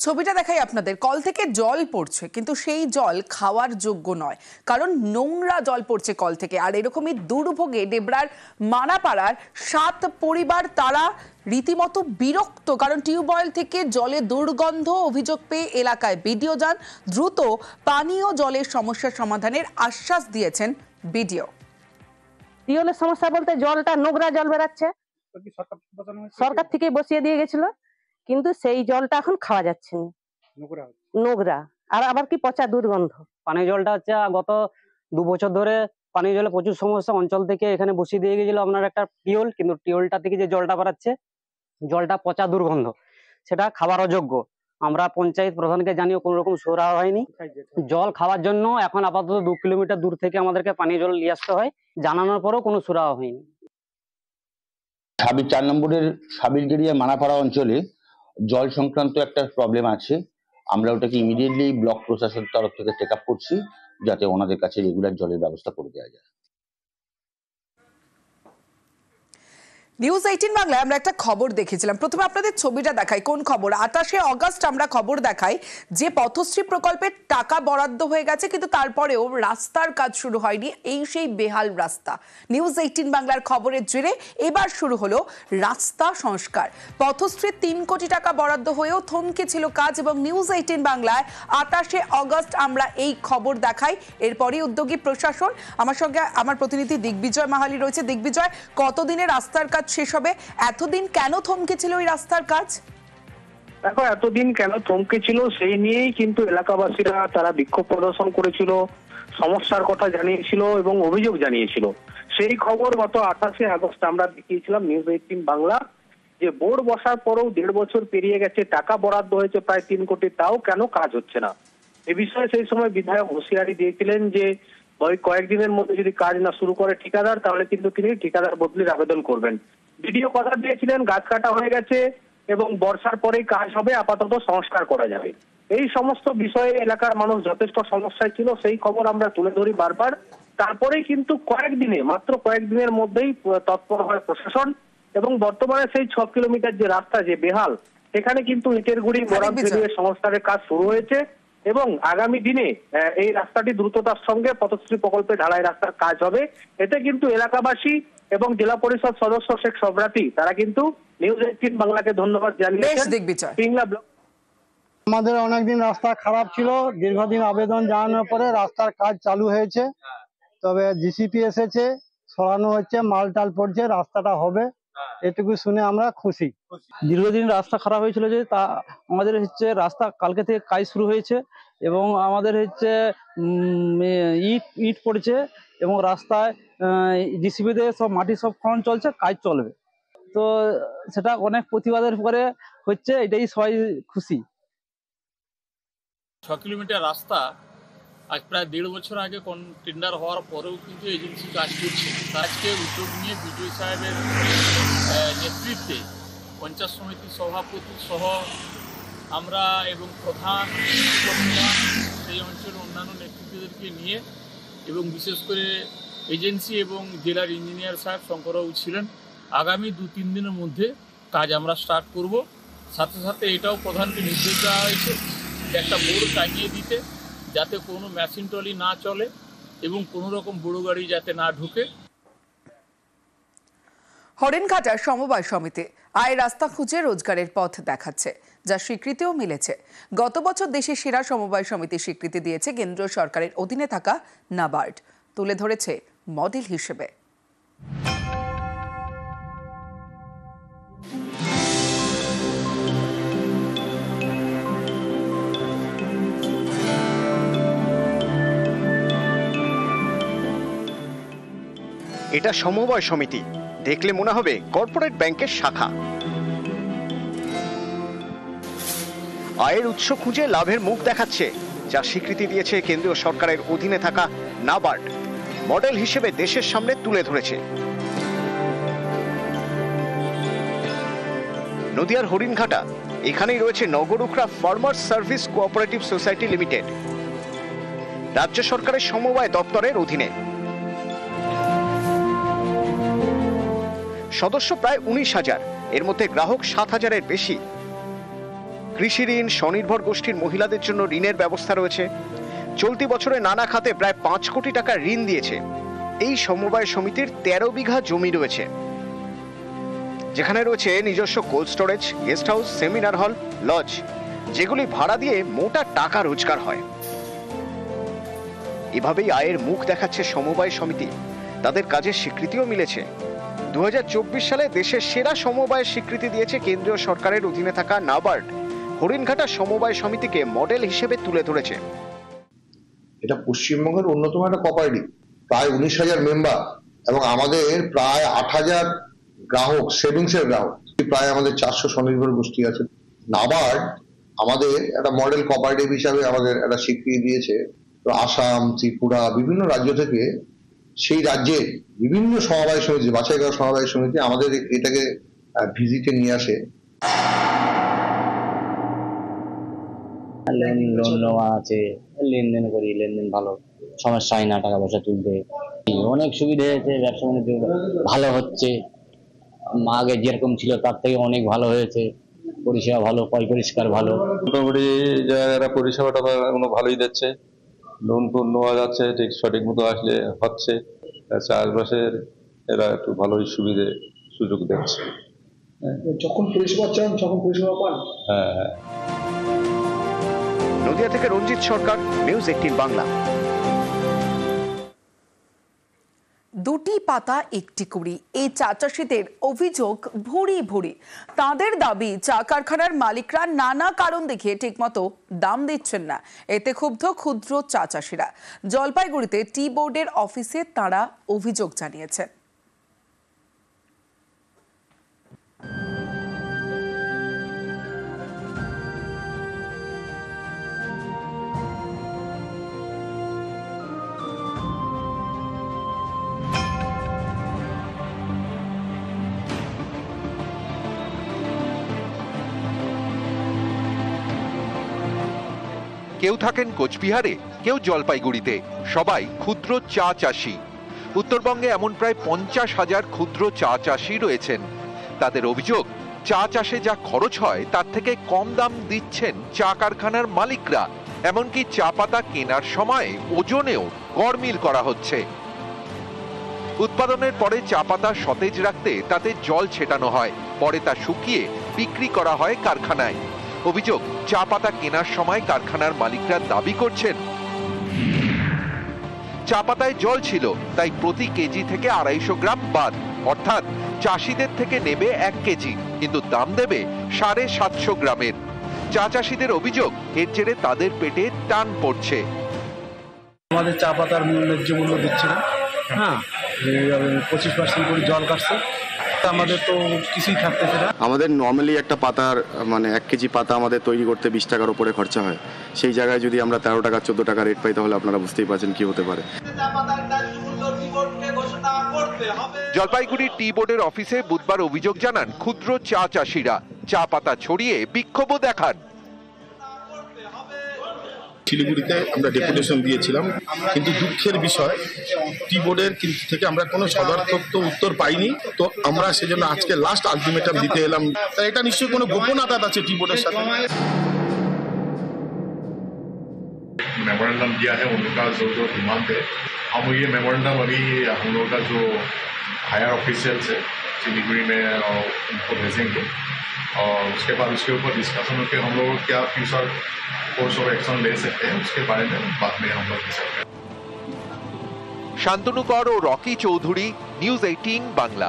ছবিটা দেখাই আপনাদের। কল থেকে জল পড়ছে, কিন্তু সেই জল খাওয়ার যোগ্য নয়, কারণ নোংরা জল পড়ছে কল থেকে। আর এরকমই দুর্ভোগে ডেবরার মানাপাড়ার 7 পরিবার, তারা রীতিমতো বিরক্ত, কারণ টিউবওয়েল থেকে জলে দুর্গন্ধ। অভিযোগ পেয়ে এলাকায় বিডিও যান। দ্রুত পানীয় জলের সমস্যার সমাধানের আশ্বাস দিয়েছেন বিডিও। টিউবওয়েলের সমস্যা বলতে জলটা নোংরা জল বেরাচ্ছে, সরকার থেকে বসিয়ে দিয়ে গেছিল, কিন্তু সেই জলটা এখন খাওয়া যাচ্ছে না, নোংরা আর আবার কি পচা দুর্গন্ধ। পানীয় জলটা হচ্ছে গত 2 বছর ধরে পানীয় জলে প্রচুর সমস্যা। অঞ্চল থেকে এখানে বসিয়ে দিয়ে গেছিল আপনার একটা টিউবওয়েল, কিন্তু টিউবওয়েলটা থেকে যে জলটা বেরাচ্ছে, জলটা পচা দুর্গন্ধ, সেটা খাবার অযোগ্য। আমরা পঞ্চায়েত প্রধানকে জানিয়ে কোনো রকম সুরাহা হয়নি। জল খাওয়ার জন্য এখন আপাতত 2 কিলোমিটার দূর থেকে আমাদেরকে পানীয় জল নিয়ে আসতে হয়, জানানোর পরেও কোনো সুরাহা হয়নি। 4 নম্বরের সাবিরগেরিয়া মানাপাড়া অঞ্চলে জল সংক্রান্ত একটা প্রবলেম আছে। আমরা ওটাকে ইমিডিয়েটলি ব্লক প্রশাসনের তরফ থেকে টেক আপ করছি, যাতে ওনাদের কাছে রেগুলার জলের ব্যবস্থা করে দেওয়া যায়। নিউজ 18 বাংলায় আমরা একটা খবর দেখেছিলাম। প্রথমে আপনাদের ছবিটা দেখাই। কোন খবর? 28শে অগস্ট আমরা খবর দেখাই যে পথশ্রী প্রকল্পের টাকা বরাদ্দ হয়ে গেছে, কিন্তু তারপরেও রাস্তার কাজ শুরু হয়নি। এই সেই বেহাল রাস্তা। নিউজ 18 বাংলার খবরের জেরে এবার শুরু হলো রাস্তা সংস্কার। পথশ্রীর 3 কোটি টাকা বরাদ্দ হয়েও থমকে ছিল কাজ, এবং নিউজ 18 বাংলায় 28শে অগস্ট আমরা এই খবর দেখাই। এরপরই উদ্যোগী প্রশাসন। আমার সঙ্গে আমার প্রতিনিধি দিগ্বিজয় মাহালি রয়েছে। দিগ্বিজয়, কতদিনে রাস্তার কাজ শেষ হবে? এতদিন কেন থমকে ছিল এই রাস্তার কাজ? দেখো, এতদিন কেন থমকে ছিল সেই নিয়েই কিন্তু এলাকাবাসীরা তারা বিক্ষোভ প্রদর্শন করেছিল, সমস্যার কথা জানিয়েছিল এবং অভিযোগ জানিয়েছিল। সেই খবর গত 28শে আগস্ট আমরা দেখিয়েছিলাম নিউজ 18 বাংলা, যে বোর্ড বসার পরেও 1.5 বছর পেরিয়ে গেছে, টাকা বরাদ্দ হয়েছে প্রায় 3 কোটি, তাও কেন কাজ হচ্ছে না। এ বিষয়ে সেই সময় বিধায়ক হুঁশিয়ারি দিয়েছিলেন যে ওই কয়েকদিনের মধ্যে যদি কাজ না শুরু করে ঠিকাদার, তাহলে কিন্তু তিনি ঠিকাদার বদলির আবেদন করবেন। ভিডিও কথা দিয়েছিলেন, গাছ কাটা হয়ে গেছে এবং বর্ষার পরেই কাজ হবে, আপাতত সংস্কার করা যাবে। এই সমস্ত বিষয়ে এলাকার মানুষ যথেষ্ট সমস্যায় ছিল, সেই খবর আমরা তুলে ধরি বারবার। তারপরেই কিন্তু মাত্র কয়েকদিনের মধ্যেই তৎপর হয় প্রশাসন, এবং বর্তমানে সেই 6 কিলোমিটার যে রাস্তা যে বেহাল, সেখানে কিন্তু ইটের গুঁড়ি মোড়াম ফেলিয়ে সংস্কারের কাজ শুরু হয়েছে, এবং আগামী দিনে এই রাস্তাটি দ্রুততার সঙ্গে পথশ্রী প্রকল্পে ঢালাই রাস্তার কাজ হবে। এতে কিন্তু এলাকাবাসী এবং জেলা পরিষদ সদস্য শেখ সবরাতি তারা কিন্তু নিউজ 18 বাংলাকে ধন্যবাদ জানিয়েছেন। আমাদের অনেকদিন রাস্তা খারাপ ছিল, দীর্ঘদিন আবেদন জানানোর পরে রাস্তার কাজ চালু হয়েছে। তবে জিসিপি এসেছে, সরানো হচ্ছে, মাল টাল পড়ছে, রাস্তাটা হবে, এটুকু শুনে আমরা খুশি। দীর্ঘদিন রাস্তা খারাপ হয়েছিল, যে তা আমাদের হচ্ছে রাস্তা কালকে থেকে কাজ শুরু হয়েছে, এবং আমাদের হচ্ছে ইট পড়ছে, এবং রাস্তায় জিসিবিতে সব মাটি সব খনন চলছে, কাজ চলবে। তো সেটা অনেক প্রতিবাদের পরে হচ্ছে, এটাই সবাই খুশি। 6 কিলোমিটার রাস্তা আজ প্রায় 1.5 বছর আগে টেন্ডার হওয়ার পরেও কিন্তু এজেন্সি কাজ করছে। কাজকে উদ্যোগ নিয়ে বিজয় সাহেবের নেতৃত্বে পঞ্চায়েত সমিতির সভাপতি সহ আমরা এবং প্রধান সেই অঞ্চলের অন্যান্য নেতৃত্বদেরকে নিয়ে, এবং বিশেষ করে এজেন্সি এবং জেলার ইঞ্জিনিয়ার সাহেব শঙ্করবাবু ছিলেন, আগামী 2-3 দিনের মধ্যে কাজ আমরা স্টার্ট করব। সাথে সাথে এটাও প্রধানকে নির্দেশ দেওয়া হয়েছে একটা বোর্ড টাঙিয়ে দিতে, যাতে কোনো মেশিন ট্রলি না চলে এবং কোনো রকম বড় গাড়ি যাতে না ঢুকে। হরিণঘাটার সমবায় সমিতি আয় রাস্তা খুঁজে রোজগারের পথ দেখাচ্ছে, যা স্বীকৃতিও মিলেছে। গত বছর দেশের সেরা সমবায় সমিতির স্বীকৃতি দিয়েছে কেন্দ্রীয় সরকারের অধীনে থাকা নাবার্ড, তুলে ধরেছে মডেল হিসেবে। এটা সমবায় সমিতি, দেখলে মনে হবে কর্পোরেট ব্যাংকের শাখা। আয়ের উৎস খুঁজে লাভের মুখ দেখাচ্ছে, যা স্বীকৃতি দিয়েছে কেন্দ্রীয় সরকারের অধীনে থাকা নাবার্ড, মডেল হিসেবে দেশের সামনে তুলে ধরেছে। নদিয়ার হরিণঘাটা, এখানেই রয়েছে Nagarukhra farmers service cooperative society limited, রাজ্য সরকারের সমবায় দপ্তরের অধীনে। সদস্য প্রায় 19,000, এর মধ্যে গ্রাহক 7,000-এর বেশি। কৃষি ঋণ, স্বনির্ভর গোষ্ঠীর মহিলাদের জন্য ঋণের ব্যবস্থা রয়েছে। চলতি বছরে নানা খাতে প্রায় 5 কোটি টাকা ঋণ দিয়েছে। এই সমবায় সমিতির 13 বিঘা জমি রয়েছে, যেখানে রয়েছে নিজস্ব cold storage, guest house, seminar hall, lodge, যেগুলি ভাড়া দিয়ে মোটা টাকা রোজগার হয়। এভাবেই আয়ের মুখ দেখাচ্ছে সমবায় সমিতি। তাদের কাজের স্বীকৃতিও মিলেছে। 2024 সালে দেশের সেরা সমবায়ের স্বীকৃতি দিয়েছে কেন্দ্রীয় সরকারের অধীনে থাকা নাবার্ড। হরিণঘাটা সমবায় সমিতিকে মডেল হিসেবে তুলে ধরেছে। এটা পশ্চিমবঙ্গের অন্যতম একটা কোঅপারেটিভ, প্রায় 19,000 মেম্বার এবং আমাদের প্রায় 8,000 গ্রাহক, সেভিংসের গ্রাহক, প্রায় আমাদের 400 স্বনির্ভর গোষ্ঠী আছে। নাবার্ড আমাদের একটা মডেল কোঅপারেটিভ হিসাবে আমাদের একটা স্বীকৃতি দিয়েছে। তো আসাম, ত্রিপুরা, বিভিন্ন রাজ্য থেকে সেই রাজ্যের বিভিন্ন সমবায় সমিতি, বাছাই করা সমবায় সমিতি আমাদের এটাকে ভিজিটে নিয়ে আসে। লোন নেওয়া আছে, লেনদেন করি, লেনদেন ভালো, সমস্যা হয় না টাকা পয়সা তুলতে। অনেক সুবিধা হয়েছে, ব্যবসা বাণিজ্য ভালো হচ্ছে, আগে যেরকম ছিল তার থেকে অনেক ভালো হয়েছে। পরিষেবা ভালো, পরিষ্কার ভালো, মোটামুটি জায়গাটা পরিষেবাটা ভালোই দিচ্ছে। লোন টোন নেওয়া যাচ্ছে, ঠিক সঠিক মতো আসলে হচ্ছে। চাষবাসের এরা একটু ভালোই সুযোগ দিচ্ছে। যখন পরিষেবা চান তখন পরিষেবা পান। হ্যাঁ। নদিয়া থেকে রঞ্জিত সরকার, নিউজ 18 বাংলা। দুটি পাতা একটি কুড়ি, এই চা চাষিদের অভিযোগ ভুরি ভুরি। তাদের দাবি চা কারখানার মালিকরা নানা কারণ দেখিয়ে ঠিকমতো দাম দিচ্ছেন না। এতে ক্ষুব্ধ ক্ষুদ্র চা চাষিরা। জলপাইগুড়িতে টি বোর্ডের অফিসে তারা অভিযোগ জানিয়েছেন। কেউ থাকেন কোচবিহারে, কেউ জলপাইগুড়িতে, সবাই ক্ষুদ্র চা চাষি। উত্তরবঙ্গে এমন প্রায় 50,000 ক্ষুদ্র চা চাষি রয়েছেন। তাদের অভিযোগ, চা চাষে যা খরচ হয় তার থেকে কম দাম দিচ্ছেন চা কারখানার মালিকরা। এমনকি চা পাতা কেনার সময় ওজনেও গড়মিল করা হচ্ছে। উৎপাদনের পরে চা পাতা সতেজ রাখতে তাতে জল ছেটানো হয়, পরে তা শুকিয়ে বিক্রি করা হয় কারখানায়। অভিযোগ, চা পাতা কেনার সময় কারখানার মালিকরা দাবি করছেন চা পাতায় জল ছিল, তাই প্রতি কেজি থেকে 250 গ্রাম বাদ, অর্থাৎ চাষিদের থেকে নেবে 1 কেজি, কিন্তু দাম দেবে 750 গ্রামের। চা চাষিদের অভিযোগ, এর জেরে তাদের পেটে টান পড়ছে। আমাদের চা পাতার ন্যায্য মূল্য দিচ্ছে না, 25% করে জল কাটছে, আমাদের তো কিছুই থাকতেছে না। আমাদের নর্মালি একটা পাতার 1 কেজি পাতা আমাদের তৈরি করতে 20 টাকার উপরে খরচা হয়। সেই জায়গায় যদি আমরা 13 টাকা 14 টাকা রেট পাই, তাহলে আপনারা বুঝতেই পারছেন কি হতে পারে। জলপাইগুড়ির টি বোর্ডের অফিসে বুধবার অভিযোগ জানান ক্ষুদ্র চা চাষিরা। চা পাতা ছড়িয়ে বিক্ষোভও দেখান। শিলিগুড়িতে আমরা ডেপুটেশন দিয়েছিলাম, কিন্তু দুঃখের বিষয় টি বোর্ডের থেকে আমরা কোনো সদর্থক উত্তর পাইনি। তো আমরা সেজন্য আজকে লাস্ট আলটিমেটাম দিতে এলাম। এটা নিশ্চয়ই কোনো গোপন আঘাত আছে টি বোর্ডের साथ। मेमोरेंडम दिया है उनका जो डिमांड है, हम ये मेमोरेंडम अभी हम लोग का जो हायर ऑफिशियल्स है सिलीगुड़ी में उनको भेजेंगे और उसके बाद उसके ऊपर डिस्कशन होकर हम लोग क्या फ्यूचर कोर्स ऑफ एक्शन ले सकते हैं उसके बारे में बाद में हम लोग डिसाइड करेंगे। শান্তনু কর ও রকি চৌধুরী, নিউজ 18 বাংলা।